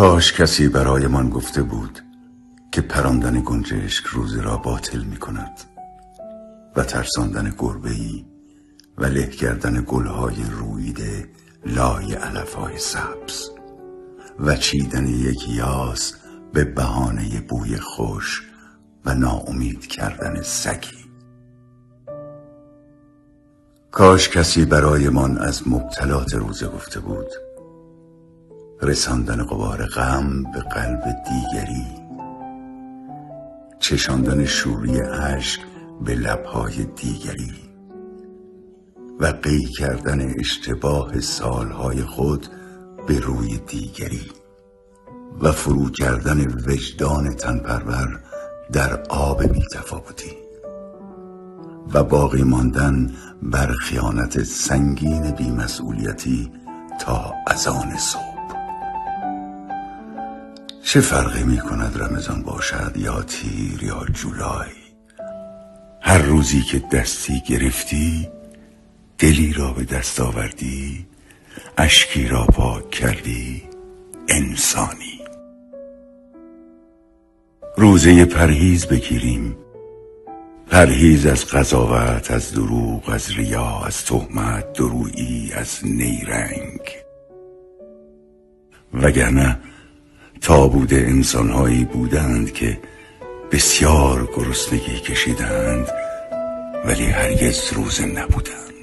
کاش کسی برایمان گفته بود که پراندن گنجشک روزی را باطل می کند و ترساندن گربه‌ای و له کردن گلهای روییده لای علفهای سبز و چیدن یک یاس به بهانه بوی خوش و ناامید کردن سگی. کاش کسی برایمان از مبتلات روزه گفته بود: رساندن غبار غم به قلب دیگری، چشاندن شوری اشک به لبهای دیگری و قی کردن اشتباه سالهای خود به روی دیگری و فرو کردن وجدان تنپرور در آب بی‌تفاوتی و باقی ماندن بر خیانت سنگین بی‌مسئولیتی تا اذان صبح. چه فرقی می کند رمضان باشد یا تیر یا جولای؟ هر روزی که دستی گرفتی، دلی را به دست آوردی، اشکی را پاک کردی، انسانی. روزه پرهیز بگیریم، پرهیز از قضاوت، از دروغ، از ریا، از تهمت، درویی، از نیرنگ. وگرنه تابوت انسانهایی بودند که بسیار گرسنگی کشیدند ولی هرگز روزه نبودند.